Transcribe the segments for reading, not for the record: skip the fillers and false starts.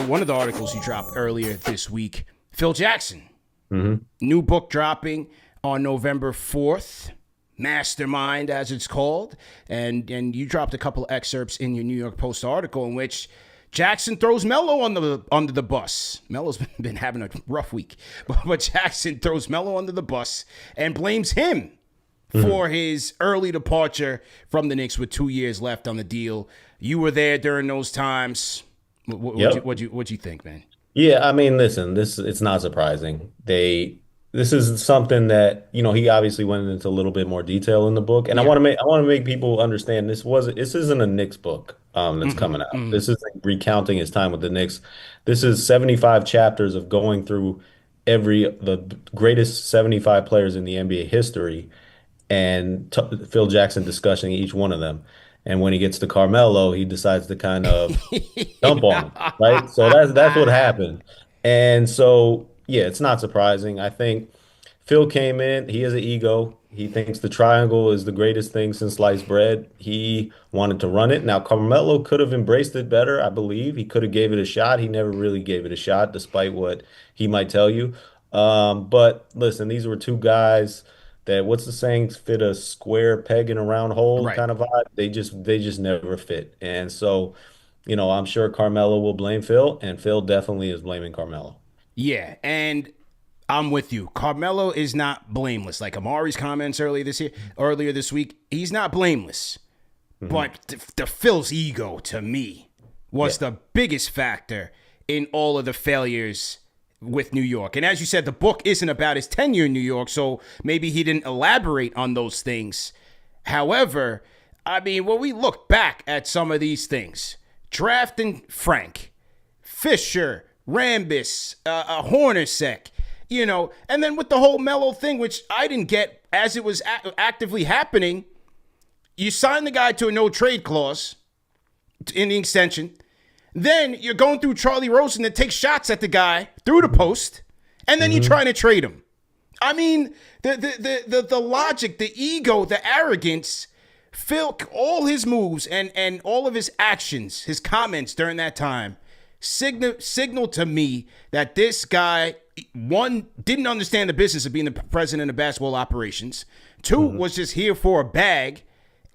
one of the articles you dropped earlier this week, Phil Jackson, Hmm. new book dropping on November 4th. Mastermind, as it's called, and you dropped a couple of excerpts in your New York Post article in which Jackson throws Melo under the bus. Melo's been having a rough week, but Jackson throws Melo under the bus and blames him for his early departure from the Knicks with 2 years left on the deal. You were there during those times. Yep. What'd you think, man? Yeah, I mean, listen, it's not surprising. This is something that, he obviously went into a little bit more detail in the book. And Yeah. I want to make people understand this isn't a Knicks book that's coming out. This is like recounting his time with the Knicks. This is 75 chapters of going through the greatest 75 players in the NBA history and Phil Jackson discussing each one of them. And when he gets to Carmelo, he decides to kind of dump on him, right? So that's what happened. And so, yeah, it's not surprising. I think Phil came in, he has an ego. He thinks the triangle is the greatest thing since sliced bread. He wanted to run it. Now, Carmelo could have embraced it better, I believe. He could have gave it a shot. He never really gave it a shot, despite what he might tell you. But listen, these were two guys that, what's the saying, fit a square peg in a round hole Right. kind of vibe. They just never fit. And so, I'm sure Carmelo will blame Phil, and Phil definitely is blaming Carmelo. Yeah, and I'm with you. Carmelo is not blameless. Like Amari's comments earlier this week, he's not blameless. Hmm. But the Phil's ego to me Yeah. was the biggest factor in all of the failures with New York. And as you said, the book isn't about his tenure in New York, so maybe he didn't elaborate on those things. However, I mean, when we look back at some of these things, drafting Frank, Fisher, Rambis, Hornacek, and then with the whole Melo thing, which I didn't get as it was actively happening, you sign the guy to a no trade clause in the extension. Then you're going through Charlie Rosen that takes shots at the guy through the post, and then you're Hmm. trying to trade him. I mean, the logic, the ego, the arrogance, Phil, all his moves and all of his actions, his comments during that time signal to me that this guy, one, didn't understand the business of being the president of basketball operations. Two, Hmm. was just here for a bag.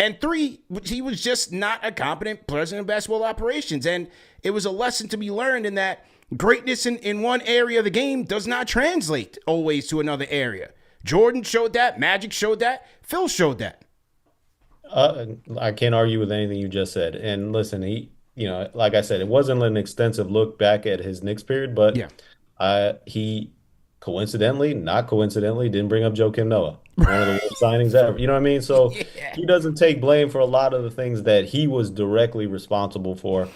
And three, he was just not a competent president of basketball operations. And it was a lesson to be learned in that greatness in one area of the game does not translate always to another area. Jordan showed that. Magic showed that. Phil showed that. I can't argue with anything you just said. And listen, like I said, it wasn't an extensive look back at his Knicks period, but Yeah. he coincidentally, not coincidentally, didn't bring up Joakim Noah, one of the worst signings ever. You know what I mean? So Yeah. he doesn't take blame for a lot of the things that he was directly responsible for.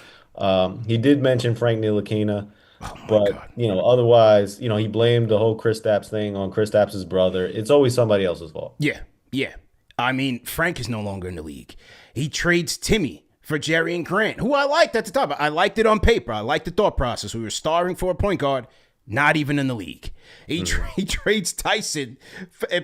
He did mention Frank Ntilikina, Oh, my but God. otherwise, he blamed the whole Kristaps thing on Kristaps's brother. It's always somebody else's fault. Yeah. Yeah. I mean, Frank is no longer in the league. He trades Timmy for Jerry and Grant, who I liked at the time. I liked it on paper. I liked the thought process. We were starving for a point guard, not even in the league. He trades Tyson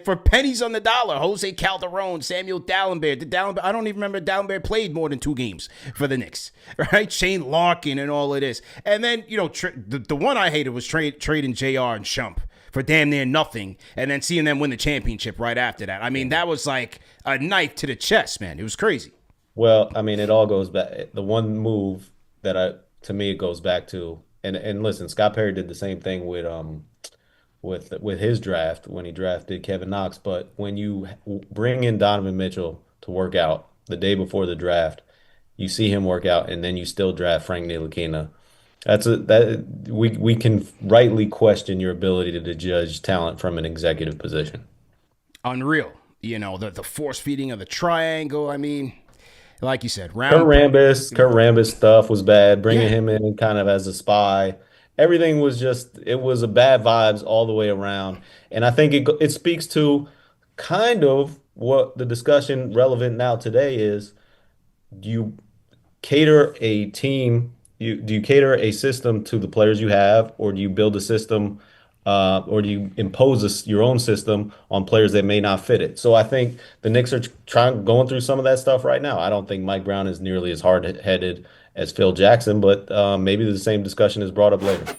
for pennies on the dollar. Jose Calderon, Samuel Dallenberg. I don't even remember Dallenberg played more than 2 games for the Knicks, right? Shane Larkin and all of this. And then, the one I hated was trading JR and Shump for damn near nothing, and then seeing them win the championship right after that. I mean, that was like a knife to the chest, man. It was crazy. Well, I mean, it all goes back. The one move to me, it goes back to, and listen, Scott Perry did the same thing with his draft when he drafted Kevin Knox. But when you bring in Donovan Mitchell to work out the day before the draft, you see him work out, and then you still draft Frank Ntilikina. We can rightly question your ability to judge talent from an executive position. Unreal. The force feeding of the triangle. I mean, like you said, Kurt Rambis stuff was bad. Bringing yeah, him in kind of as a spy, everything was it was a bad vibes all the way around. And I think it speaks to kind of what the discussion relevant now today is. Do you cater a team? Do you cater a system to the players you have, or do you build a system, or do you impose your own system on players that may not fit it? So I think the Knicks are going through some of that stuff right now. I don't think Mike Brown is nearly as hard-headed as Phil Jackson, but maybe the same discussion is brought up later.